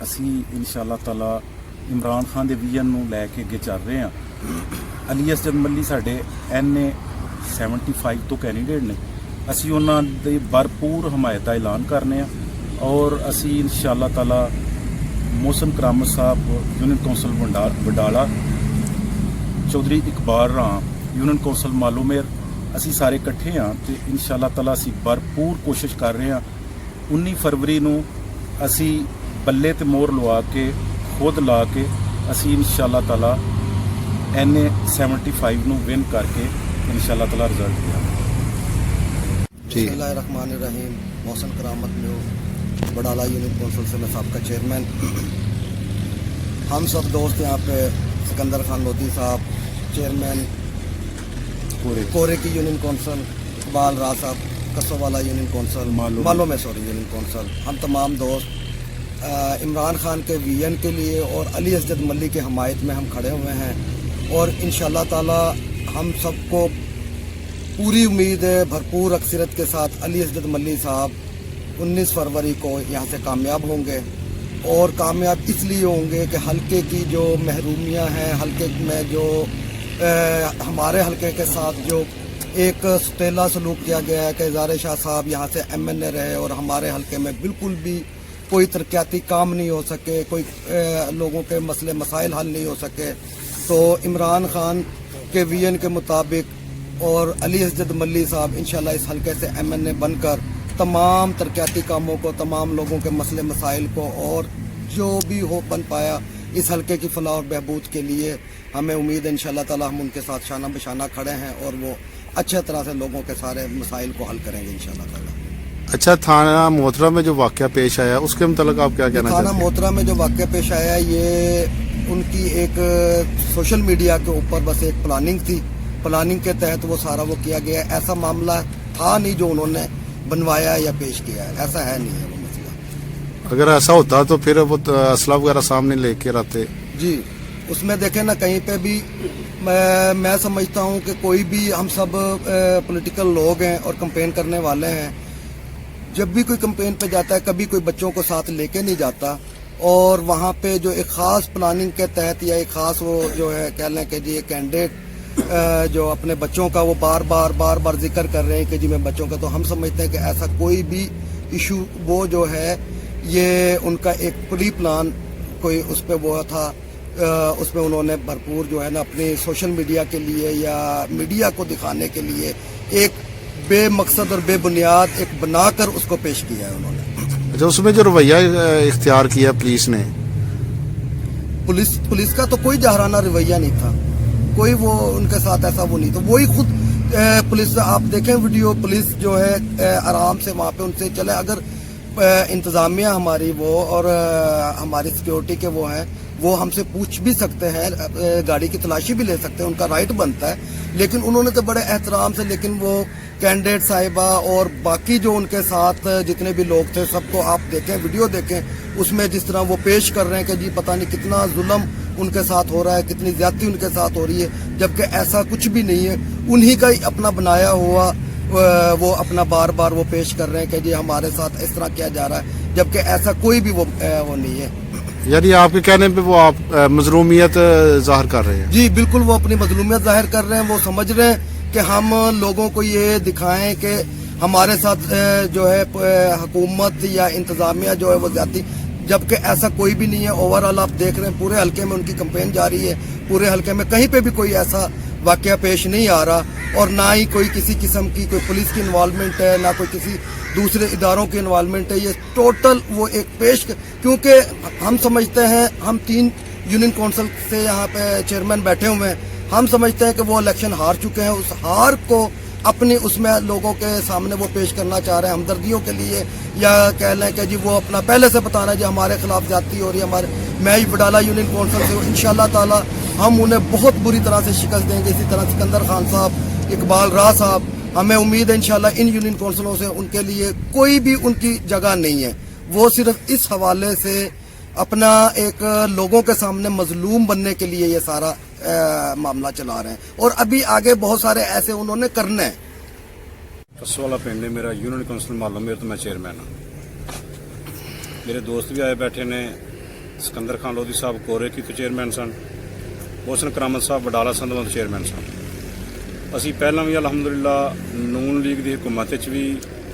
ਅਸੀਂ ਇਨਸ਼ਾਅੱਲਾ ਤਾਲਾ ਇਮਰਾਨ ਖਾਨ ਦੇ ਵਿਜ਼ਨ ਨੂੰ ਲੈ ਕੇ ਅੱਗੇ ਚੱਲ ਰਹੇ ਹਾਂ। ਅਲੀ ਅਸਜਦ ਮੱਲੀ ਸਾਡੇ NA 75 ਤੋਂ ਕੈਂਡੀਡੇਟ ਨੇ। ਅਸੀਂ ਉਹਨਾਂ ਦੀ ਭਰਪੂਰ ਹਮਾਇਤ ਦਾ ਐਲਾਨ ਕਰਨੇ ਆ ਔਰ ਅਸੀਂ ਇਨਸ਼ਾਅੱਲਾ ਤਾਲਾ Mohsin Karamat Sahib union council Wadala, Chaudhry Iqbal Ram union council Malomer, ਅਸੀਂ ਸਾਰੇ ਇਕੱਠੇ ਹਾਂ ਤੇ ਇਨਸ਼ਾਅੱਲਾ ਤਾਲਾ ਅਸੀਂ ਭਰਪੂਰ ਕੋਸ਼ਿਸ਼ ਕਰ ਰਹੇ ਹਾਂ। 19 ਫਰਵਰੀ ਨੂੰ ਅਸੀਂ ਬੱਲੇ ਤੇ ਮੋਹਰ ਲਵਾ ਕੇ ਖੁਦ ਲਾ ਕੇ ਅਸੀਂ ਇਨਸ਼ਾਅੱਲਾ ਤਾਲਾ NA 75 ਨੂੰ ਵਿਨ ਕਰਕੇ ਇਨਸ਼ਾਅੱਲਾ ਤਾਲਾ ਰਿਜ਼ਲਟ ਦਿਆਂਗੇ। बिस्मिल्लाहिर्रहमानिर्रहीम। मोहसिन करामत में बडाला यूनियन कौंसिल से मैं साहब का चेयरमैन। हम सब दोस्त यहाँ पे सिकंदर खान लोधी साहब चेयरमैन कोरे की यूनियन कौंसिल, इकबाल राज साहब कसोवाला यूनियन कौंसिल, मालो में यूनियन कौंसिल, हम तमाम दोस्त इमरान खान के विजन के लिए और अली असजद मल्ली की हमायत में हम खड़े हुए हैं और इंशाअल्लाह ताला हम सबको पूरी उम्मीद है भरपूर अक्सरियत के साथ अली असजद मल्ली साहब 19 फरवरी को यहाँ से कामयाब होंगे। और कामयाब इसलिए होंगे कि हलके की जो महरूमियाँ हैं, हलके में जो हमारे हलके के साथ जो एक सुतेला सलूक किया गया है कि ज़ारे शाह साहब यहाँ से MNA रहे और हमारे हलके में बिल्कुल भी कोई तरक्याती काम नहीं हो सके, कोई लोगों के मसले मसाइल हल नहीं हो सके। तो इमरान खान के विजन के मुताबिक और अली असजद मल्ली साहब इंशाल्लाह इस हलके से MNA बनकर तमाम तरक्याती कामों को, तमाम लोगों के मसले मसाइल को और जो भी हो बन पाया इस हलके की फलाह और बहबूद के लिए हमें उम्मीद है इंशाल्लाह ताला हम उनके साथ शाना बशाना खड़े हैं और वो अच्छे तरह से लोगों के सारे मसाइल को हल करेंगे इंशाल्लाह ताला। अच्छा, थाना मोहतरा में जो वाक़या पेश आया उसके मुतालिक आप क्या कहना चाहते हैं? थाना मोहतरा में जो वाक़या पेश आया ये उनकी एक सोशल मीडिया के ऊपर बस एक प्लानिंग थी, प्लानिंग के तहत वो सारा वो किया गया। ऐसा मामला था नहीं जो उन्होंने बनवाया या पेश किया है, ऐसा है नहीं है वो मसला। अगर ऐसा होता तो फिर वो असला वगैरह सामने लेकर आते जी। उसमें देखें ना कहीं पे भी मैं समझता हूँ कि कोई भी हम सब पॉलिटिकल लोग हैं और कंपेन करने वाले हैं। जब भी कोई कंपेन पे जाता है कभी कोई बच्चों को साथ लेके नहीं जाता और वहाँ पे जो एक ख़ास प्लानिंग के तहत या एक ख़ास वो जो है कह लें कि जी ये कैंडिडेट जो अपने बच्चों का वो बार बार जिक्र कर रहे हैं कि जी मैं बच्चों का, तो हम समझते हैं कि ऐसा कोई भी इशू वो जो है ये उनका एक प्री प्लान कोई उस पर वो था, उसमें उन्होंने भरपूर जो है ना अपने सोशल मीडिया के लिए या मीडिया को दिखाने के लिए एक बेमकसद और बेबुनियाद एक बनाकर उसको पेश किया है उन्होंने। अच्छा, उसमें जो रवैया इख्तियार किया पुलिस ने, पुलिस का तो कोई जहराना रवैया नहीं था, कोई वो उनके साथ ऐसा वो नहीं, तो वही खुद पुलिस आप देखें वीडियो, पुलिस जो है आराम से वहाँ पे उनसे चले। अगर इंतज़ामिया हमारी वो और हमारी सिक्योरिटी के वो हैं वो हमसे पूछ भी सकते हैं, गाड़ी की तलाशी भी ले सकते हैं, उनका राइट बनता है। लेकिन उन्होंने तो बड़े एहतराम से, लेकिन वो कैंडिडेट साहिबा और बाकी जो उनके साथ जितने भी लोग थे सबको आप देखें, वीडियो देखें, उसमें जिस तरह वो पेश कर रहे हैं कि जी पता नहीं कितना जुल्म उनके साथ हो रहा है, कितनी ज्यादती उनके साथ हो रही है, जबकि ऐसा कुछ भी नहीं है। उन्हीं का ही अपना बनाया हुआ वो अपना बार वो पेश कर रहे हैं कि जी हमारे साथ इस तरह किया जा रहा है, जबकि ऐसा कोई भी वो नहीं है। यानी आपके कहने पे वो आप मजलूमियत जाहिर कर रहे हैं? जी बिल्कुल, वो अपनी मजलूमियत जाहिर कर रहे हैं। वो समझ रहे हैं कि हम लोगों को ये दिखाएं कि हमारे साथ जो है हुकूमत या इंतजामिया जो है वो ज्यादा, जबकि ऐसा कोई भी नहीं है। ओवरऑल आप देख रहे हैं पूरे हलके में उनकी कैंपेन जारी है, पूरे हलके में कहीं पे भी कोई ऐसा वाकया पेश नहीं आ रहा और ना ही कोई किसी किस्म की कोई पुलिस की इन्वॉल्वमेंट है, ना कोई किसी दूसरे इदारों की इन्वॉल्वमेंट है। ये टोटल वो एक क्योंकि हम समझते हैं, हम 3 यूनियन काउंसिल से यहाँ पे चेयरमैन बैठे हुए हैं, हम समझते हैं कि वो इलेक्शन हार चुके हैं। उस हार को अपनी उसमें लोगों के सामने वो पेश करना चाह रहे हैं हमदर्दियों के लिए, या कह लें कि जी वो अपना पहले से बताना जी हमारे खिलाफ ज्यादती हो रही है। मैं बडाला यूनियन काउंसिल से इंशाल्लाह ताला हम उन्हें बहुत बुरी तरह से शिकस्त देंगे। इसी तरह सिकंदर खान साहब, इकबाल राज साहब, हमें उम्मीद है इंशाल्लाह इन यूनियन काउंसिलों से उनके लिए कोई भी उनकी जगह नहीं है। वो सिर्फ इस हवाले से अपना एक लोगों के सामने मजलूम बनने के लिए ये सारा मामला चला रहे हैं और अभी आगे बहुत सारे ऐसे उन्होंने करने हैं। कसवाला पिंड है मेरा, यूनियन काउंसिल मालूम मेरे तो मैं चेयरमैन हाँ। मेरे दोस्त भी आए बैठे ने, ਸਿਕੰਦਰ ਖਾਨ ਲੋਧੀ ਸਾਹਿਬ ਕੋਰੇ ਕੀ ਤੋਂ ਚੇਅਰਮੈਨ ਸਨ। ਮੋਹਸਨ ਕਰਾਮਤ ਸਾਹਿਬ ਵਡਾਲਾ ਸੰਧਵਾਂ ਤੋਂ ਚੇਅਰਮੈਨ ਸਨ। ਅਸੀਂ ਪਹਿਲਾਂ ਵੀ ਅਲਹਮਦੁਲਿਲਾ ਨੂਨ ਲੀਗ ਦੀ ਹਕੂਮਤ ਵਿੱਚ ਵੀ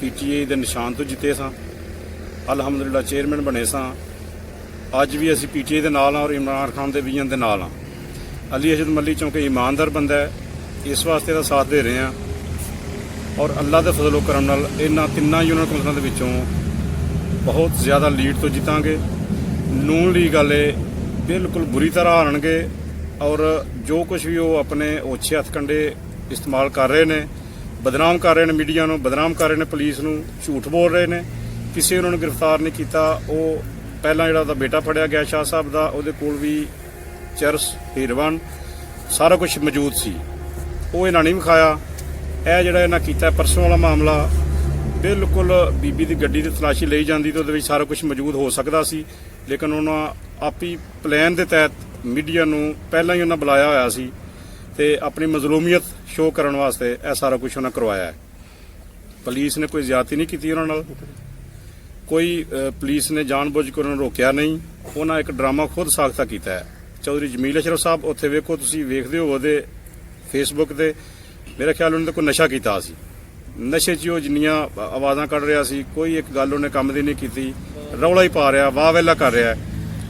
PTI ਦੇ ਨਿਸ਼ਾਨ ਤੋਂ ਜਿੱਤੇ ਸਾਂ। ਅਲਹਮਦੁਲਿਲਾ ਚੇਅਰਮੈਨ ਬਣੇ ਸਾਂ। ਅੱਜ ਵੀ ਅਸੀਂ PTI ਦੇ ਨਾਲ ਹਾਂ ਔਰ ਇਮਰਾਨ ਖਾਨ ਦੇ ਵਿਜ਼ਨ ਦੇ ਨਾਲ ਹਾਂ। ਅਲੀ ਅਜਦ ਮੱਲੀ ਚੌਂਕੇ ਇਮਾਨਦਾਰ ਬੰਦਾ ਹੈ, ਇਸ ਵਾਸਤੇ ਦਾ ਸਾਥ ਦੇ ਰਹੇ ਹਾਂ ਔਰ ਅੱਲਾ ਦੇ ਫਜ਼ਲ ਕਰਮ ਨਾਲ ਇਹਨਾਂ ਤਿੰਨਾਂ ਯੂਨੀਅਨ ਕੌਂਸਲਾਂ ਦੇ ਵਿੱਚੋਂ ਬਹੁਤ ਜ਼ਿਆਦਾ ਲੀਡ ਤੋਂ ਜਿੱਤਾਂਗੇ। ਨੂਨ ਲੀਗ ਵਾਲੇ ਬਿਲਕੁਲ ਬੁਰੀ ਤਰ੍ਹਾਂ ਹਾਰਨਗੇ ਔਰ ਜੋ ਕੁਝ ਵੀ ਉਹ ਆਪਣੇ ਓਛੇ ਹੱਥਕੰਡੇ ਇਸਤੇਮਾਲ ਕਰ ਰਹੇ ਨੇ, ਬਦਨਾਮ ਕਰ ਰਹੇ ਨੇ, ਮੀਡੀਆ ਨੂੰ ਬਦਨਾਮ ਕਰ ਰਹੇ ਨੇ, ਪੁਲਿਸ ਨੂੰ ਝੂਠ ਬੋਲ ਰਹੇ ਨੇ। ਕਿਸੇ ਉਹਨਾਂ ਨੂੰ ਗ੍ਰਿਫਤਾਰ ਨਹੀਂ ਕੀਤਾ। ਉਹ ਪਹਿਲਾਂ ਜਿਹੜਾ ਉਹਦਾ ਬੇਟਾ ਫੜਿਆ ਗਿਆ ਸ਼ਾਹ ਸਾਹਿਬ ਦਾ, ਉਹਦੇ ਕੋਲ ਵੀ ਚਰਸ ਹੀਰਵਾਨ ਸਾਰਾ ਕੁਝ ਮੌਜੂਦ ਸੀ, ਉਹ ਇਹਨਾਂ ਨਹੀਂ ਵਿਖਾਇਆ। ਇਹ ਜਿਹੜਾ ਇਹਨਾਂ ਕੀਤਾ ਪਰਸੋਂ ਵਾਲਾ ਮਾਮਲਾ, ਬਿਲਕੁਲ ਬੀਬੀ ਦੀ ਗੱਡੀ ਦੀ ਤਲਾਸ਼ੀ ਲਈ ਜਾਂਦੀ ਤਾਂ ਉਹਦੇ ਵਿੱਚ ਸਾਰਾ ਕੁਝ ਮੌਜੂਦ ਹੋ ਸਕਦਾ ਸੀ, ਲੇਕਿਨ ਉਹਨਾਂ ਆਪੀ ਪਲਾਨ ਦੇ ਤਹਿਤ ਮੀਡੀਆ ਨੂੰ ਪਹਿਲਾਂ ਹੀ ਉਹਨਾਂ ਬੁਲਾਇਆ ਹੋਇਆ ਸੀ ਤੇ ਆਪਣੀ ਮਜ਼ਲੂਮੀਅਤ ਸ਼ੋਅ ਕਰਨ ਵਾਸਤੇ ਇਹ ਸਾਰਾ ਕੁਝ ਉਹਨਾਂ ਕਰਵਾਇਆ ਹੈ। ਪੁਲਿਸ ਨੇ ਕੋਈ ਜ਼ਿਆਦਤੀ ਨਹੀਂ ਕੀਤੀ ਉਹਨਾਂ ਨਾਲ, ਕੋਈ ਪੁਲਿਸ ਨੇ ਜਾਣਬੁੱਝ ਕੇ ਉਹਨਾਂ ਨੂੰ ਰੋਕਿਆ ਨਹੀਂ। ਉਹਨਾਂ ਇੱਕ ਡਰਾਮਾ ਖੁਦ ਸਾਖਤਾ ਕੀਤਾ ਹੈ। ਚੌਧਰੀ ਜਮੀਲ ਅਸ਼ਰਫ ਸਾਹਿਬ ਉੱਥੇ ਵੇਖੋ, ਤੁਸੀਂ ਵੇਖਦੇ ਹੋ ਉਹਦੇ ਫੇਸਬੁੱਕ ਤੇ, ਮੇਰੇ ਖਿਆਲ ਉਹਨੇ ਤਾਂ ਕੋਈ ਨਸ਼ਾ ਕੀਤਾ ਸੀ। ਨਸ਼ੇ 'ਚ ਉਹ ਜਿੰਨੀਆਂ ਆਵਾਜ਼ਾਂ ਕੱਢ ਰਿਹਾ ਸੀ, ਕੋਈ ਇੱਕ ਗੱਲ ਉਹਨੇ ਕੰਮ ਦੀ ਨਹੀਂ ਕੀਤੀ, ਰੌਲਾ ਹੀ ਪਾ ਰਿਹਾ, ਵਾਹ ਵੇਲਾ ਕਰ ਰਿਹਾ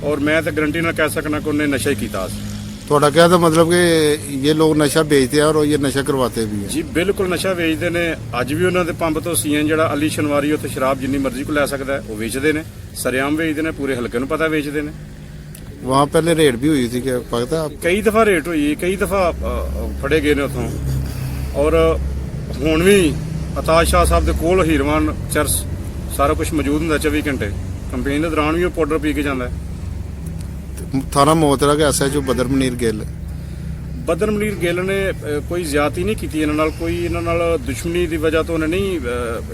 ਔਰ ਮੈਂ ਤਾਂ ਗਰੰਟੀ ਨਾਲ ਕਹਿ ਸਕਣਾ ਕਿ ਉਹਨੇ ਨਸ਼ਾ ਹੀ ਕੀਤਾ ਸੀ। थोड़ा क्या था मतलब कि ये लोग नशा बेचते हैं और ये नशा करवाते भी हैं। ਜੀ ਬਿਲਕੁਲ ਨਸ਼ਾ ਵੇਚਦੇ ਨੇ। ਅੱਜ ਵੀ ਉਹਨਾਂ ਦੇ ਪੰਪ ਤੋਂ ਸੀਐਨ ਜਿਹੜਾ ਅਲੀ ਸ਼ਨਵਾਰੀ ਉੱਥੇ ਸ਼ਰਾਬ ਜਿੰਨੀ ਮਰਜ਼ੀ ਕੋ ਲੈ ਸਕਦਾ ਹੈ, ਉਹ ਵੇਚਦੇ ਨੇ, ਸਰੇਆਮ ਵੇਚਦੇ ਨੇ, ਪੂਰੇ ਹਲਕੇ ਨੂੰ ਪਤਾ ਵੇਚਦੇ ਨੇ। वहाँ पहले रेड भी हुई थी क्या पता है? ਕਈ ਦਫਾ ਰੇਟ ਹੋਈ, ਕਈ ਦਫਾ ਫੜੇ ਗਏ ਨੇ ਉੱਥੋਂ। ਔਰ ਹੁਣ ਵੀ ਅਤਾਸ਼ ਸ਼ਾਹ ਸਾਹਿਬ ਦੇ ਕੋਲ ਹੀਰਵਾਨ ਚਰਸ ਸਾਰਾ ਕੁਝ ਮੌਜੂਦ ਹੁੰਦਾ 24 ਘੰਟੇ। ਕੰਪੇਨ ਦੇ ਦੌਰਾਨ ਵੀ ਉਹ ਪਾਊਡਰ ਪੀ ਕੇ ਜਾਂਦਾ ਹੈ। थाना मोहतरा के SHO बदर मुनीर गिल ਬਦਰ ਮਨੀਰ ਗਿੱਲ ਨੇ ਕੋਈ ਜ਼ਿਆਦਤੀ ਨਹੀਂ ਕੀਤੀ ਇਹਨਾਂ ਨਾਲ, ਕੋਈ ਇਹਨਾਂ ਨਾਲ ਦੁਸ਼ਮਣੀ ਦੀ ਵਜ੍ਹਾ ਤੋਂ ਉਹਨੇ ਨਹੀਂ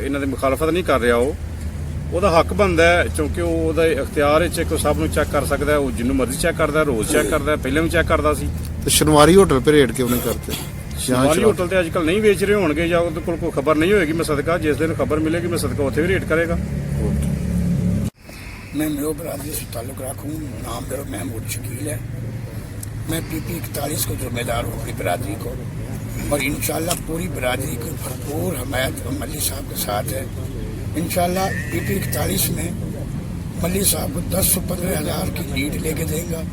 ਇਹਨਾਂ ਦੀ ਮੁਖਾਲਫਤ ਨਹੀਂ ਕਰ ਰਿਹਾ। ਉਹਦਾ ਹੱਕ ਬਣਦਾ ਹੈ ਕਿਉਂਕਿ ਉਹ ਉਹਦਾ ਇਖਤਿਆਰ ਵਿੱਚ ਕੋਈ ਸਭ ਨੂੰ ਚੈੱਕ ਕਰ ਸਕਦਾ ਹੈ। ਉਹ ਜਿੰਨੂੰ ਮਰਜ਼ੀ ਚੈੱਕ ਕਰਦਾ, ਰੋਜ਼ ਚੈੱਕ ਕਰਦਾ, ਪਹਿਲਾਂ ਵੀ ਚੈੱਕ ਕਰਦਾ ਸੀ। तो शनवारी होटल पे रेड क्यों नहीं करते? ਸ਼ਿਵਾਲੀ ਹੋਟਲ ਤੇ ਅੱਜਕੱਲ ਨਹੀਂ ਵੇਚ ਰਹੇ ਹੋਣਗੇ ਜਾਂ ਉਹਦੇ ਕੋਲ ਕੋਈ ਖਬਰ ਨਹੀਂ ਹੋਏਗੀ। ਮੈਂ ਸਦਕਾ ਜਿਸ ਦਿਨ ਖਬਰ ਮਿਲੇਗੀ ਮੈਂ ਸਦਕਾ ਉੱਥੇ ਵੀ ਰੇਡ ਕਰੇਗਾ। मैं मेरो बरादरी से ताल्लुक़ रखूँ। नाम मेरा महमूद शकील है। मैं PP 41 को जिम्मेदार हूँ अपनी बरादरी को, और इंशाल्लाह पूरी बरादरी की भरपूर हमायत मल्ली साहब के साथ है। इंशाल्लाह PP 41 में मल्ली साहब को 10 से 15 हज़ार की लीड लेके देगा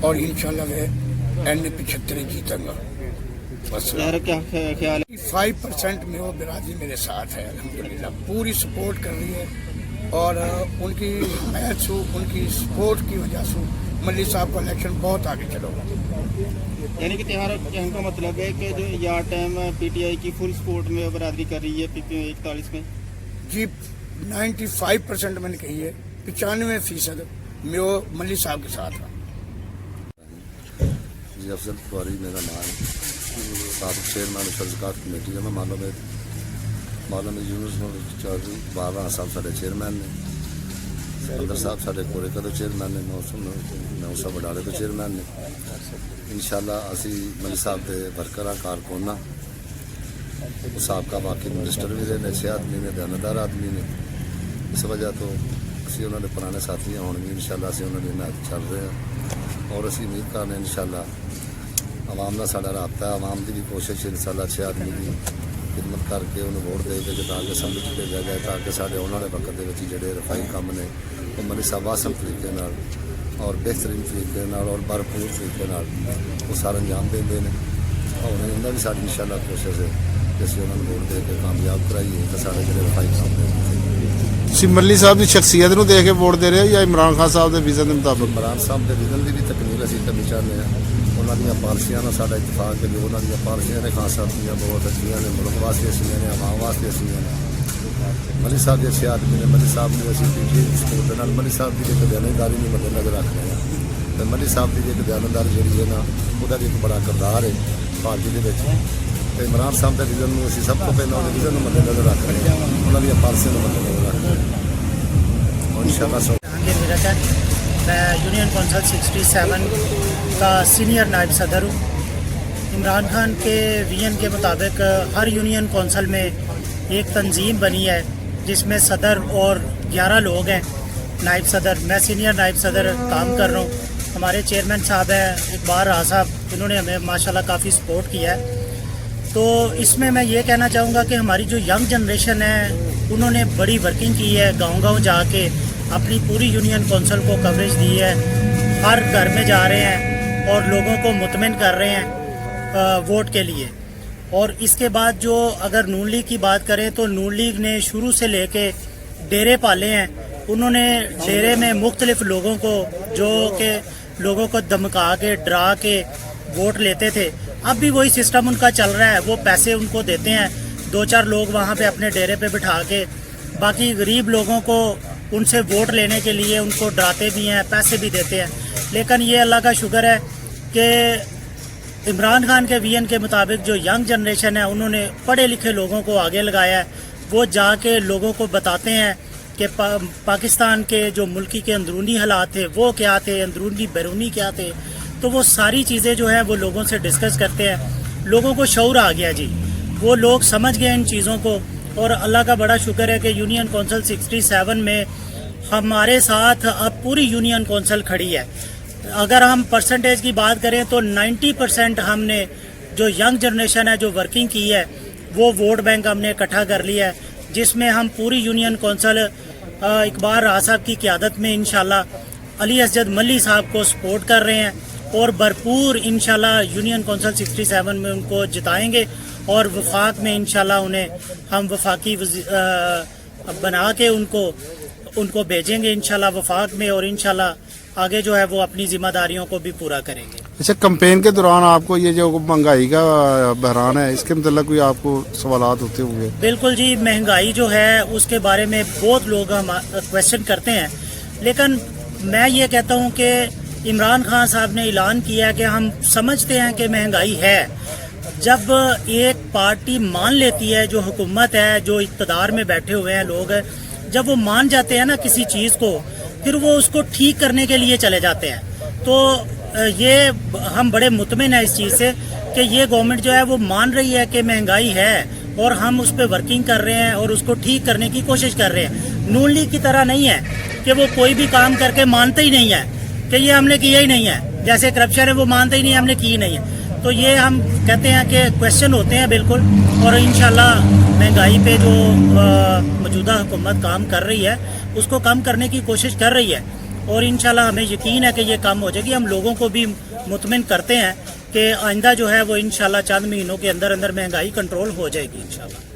और इंशाल्लाह वह N75 जीतेगा। बस क्या ख्याल है? 5% में वो बरादरी मेरे साथ है, अल्हम्दुलिल्लाह पूरी सपोर्ट कर रही है और उनकी हिमायत से, उनकी सपोर्ट की वजह से मल्ली साहब का इलेक्शन बहुत आगे चलेगा। यानी कि त्योहार कहने का मतलब है कि जो यार टाइम PTI की फुल सपोर्ट में बरादरी कर रही है PP 41 में? जी 95% मैंने कही है, 95% में वो मल्ली साहब के साथ है। जी अफजल कुआरी मेरा नाम है, साबिक चेयरमैन फजकात कमेटी है। मैं मौलाना यूनुस चौधरी बाबा साहब साढ़े चेयरमैन ने, सिकंदर साहब साढ़े कोरे का तो चेयरमैन ने, नौसा बडाले तो चेयरमैन ने। इंशाल्लाह असी मलिक साहब के वर्कर हाँ, कारकुन हाँ। साबका बाकी मिनिस्टर भी रहे, अच्छे आदमी ने, दयानतदार आदमी ने। इस वजह तो असी उन्होंने पुराने साथी हैं, हुण भी इंशाल्लाह असी उन्होंने हिमायत चल रहे हैं और असी उम्मीद कर रहे हैं इंशाल्लाह आवाम का साड़ा राबता है। आवाम की भी कोशिश इंशाल्लाह अच्छे आदमी की खिदमत करके उन्होंने वोट दे के ताकि समझ भेजा जाए, ताकि साढ़े आने वाले वक्त के जोड़े रफाई काम ने वो मलिक साहब आसन तरीके और बेहतरीन तरीके और भरपूर तरीके वो सारा अंजाम देंगे हैं। और उन्होंने भी साड़ी इंशाल्लाह कोशिश है कि असीं उन्होंने वोट दे के कामयाब कराइए तो सारे जोड़े रफाई काम ਤੁਸੀਂ ਮੱਲੀ ਸਾਹਿਬ ਦੀ ਸ਼ਖਸੀਅਤ ਨੂੰ ਦੇਖ ਕੇ ਵੋਟ ਦੇ ਰਹੇ ਹੋ ਜਾਂ ਇਮਰਾਨ ਖਾਨ ਸਾਹਿਬ ਦੇ ਵਿਜ਼ਨ ਦੇ ਮੁਤਾਬਕ? इमरान साहब के विजन की भी तकमील असीं करनी चाहते हैं। उन्होंने पालिसियां का साडा इतफाक है, जो उन्होंने पालिसियां ने खास साथियां बहुत अच्छी ने, मुल्क वास्ते अच्छी ने, आवाम वास्ते अच्छी ने। मलिक साहब के अच्छे आदमी ने। मलिक साहब ने असीं PTI सपोर्ट दे नाल मलिक साहब की एक बयानदारी नहीं मद्दे नज़र रखते हैं तो मलिक साहब की एक बयानदारी जी है ना, उसका भी एक बड़ा किरदार है पार्टी के। तो इमरान साहब के विजन में असीं सब तो पहले उन्होंने विजन मद्दे नज़र रख रहे हैं, उन्होंने पालिसियां मद्दे नज़र रख रहे हैं और इंशाल्लाह मैं यूनियन कौंसिल 67 का सीनियर नायब सदर हूँ। इमरान खान के विजन के मुताबिक हर यूनियन कौंसिल में एक तंजीम बनी है जिसमें सदर और 11 लोग हैं। नायब सदर, मैं सीनियर नायब सदर काम कर रहा हूँ। हमारे चेयरमैन साहब हैं इकबाल राज साहब, इन्होंने हमें माशाल्लाह काफ़ी सपोर्ट किया है। तो इसमें मैं ये कहना चाहूँगा कि हमारी जो यंग जनरेशन है उन्होंने बड़ी वर्किंग की है, गांव-गांव जाके अपनी पूरी यूनियन कौंसिल को कवरेज दी है, हर घर में जा रहे हैं और लोगों को मुतमिन कर रहे हैं वोट के लिए। और इसके बाद जो अगर नून लीग की बात करें तो नून लीग ने शुरू से लेके डेरे पाले हैं। उन्होंने डेरे में मुख्तलिफ लोगों को, जो कि लोगों को धमका के डरा के वोट लेते थे, अब भी वही सिस्टम उनका चल रहा है। वो पैसे उनको देते हैं, 2-4 लोग वहाँ पे अपने डेरे पे बिठा के, बाकी गरीब लोगों को उनसे वोट लेने के लिए उनको डराते भी हैं, पैसे भी देते हैं। लेकिन ये अल्लाह का शुक्र है कि इमरान खान के विजन के मुताबिक जो यंग जनरेशन है उन्होंने पढ़े लिखे लोगों को आगे लगाया है। वो जाके लोगों को बताते हैं कि पाकिस्तान के जो मुल्की के अंदरूनी हालात थे वो क्या थे, अंदरूनी बैरूनी क्या थे। तो वो सारी चीज़ें जो हैं वो लोगों से डिस्कस करते हैं। लोगों को शऊर आ गया जी, वो लोग समझ गए इन चीज़ों को। और अल्लाह का बड़ा शुक्र है कि यूनियन कौंसिल 67 में हमारे साथ अब पूरी यूनियन कौंसिल खड़ी है। अगर हम परसेंटेज की बात करें तो 90% हमने जो यंग जनरेशन है जो वर्किंग की है वो वोट बैंक हमने इकट्ठा कर लिया है, जिसमें हम पूरी यूनियन कौंसिल इकबाल राज साहब की क़यादत में इंशाल्लाह अली असजद मल्ली साहब को सपोर्ट कर रहे हैं और भरपूर इंशाल्लाह यूनियन कौंसिल 67 में उनको जिताएंगे और वफाक में इंशाल्लाह उन्हें हम वफाकी बना के उनको भेजेंगे इंशाल्लाह वफाक में, और इंशाल्लाह आगे जो है वो अपनी जिम्मेदारियों को भी पूरा करेंगे। अच्छा, कैंपेन के दौरान आपको ये जो महंगाई का बहरान है इसके मतलब कोई आपको सवालात होते होंगे? बिल्कुल जी, महंगाई जो है उसके बारे में बहुत लोग हम क्वेश्चन करते हैं, लेकिन मैं ये कहता हूँ कि इमरान खान साहब ने ऐलान किया कि हम समझते हैं कि महंगाई है। जब एक पार्टी मान लेती है, जो हुकूमत है, जो इक़्तिदार में बैठे हुए हैं लोग, जब वो मान जाते हैं ना किसी चीज़ को, फिर वो उसको ठीक करने के लिए चले जाते हैं। तो ये हम बड़े मुतमिन हैं इस चीज़ से कि ये गवर्नमेंट जो है वो मान रही है कि महंगाई है और हम उस पर वर्किंग कर रहे हैं और उसको ठीक करने की कोशिश कर रहे हैं। नून लीग की तरह नहीं है कि वो कोई भी काम करके मानते ही नहीं है कि ये हमने किया ही नहीं है, जैसे करप्शन है वो मानते ही नहीं हमने की नहीं है। तो ये हम कहते हैं कि क्वेश्चन होते हैं बिल्कुल, और इंशाल्लाह महंगाई पे जो मौजूदा हुकूमत काम कर रही है उसको कम करने की कोशिश कर रही है, और इंशाल्लाह हमें यकीन है कि ये कम हो जाएगी। हम लोगों को भी मुतमिन करते हैं कि आइंदा जो है वो इंशाल्लाह चंद महीनों के अंदर अंदर महंगाई कंट्रोल हो जाएगी इंशाल्लाह।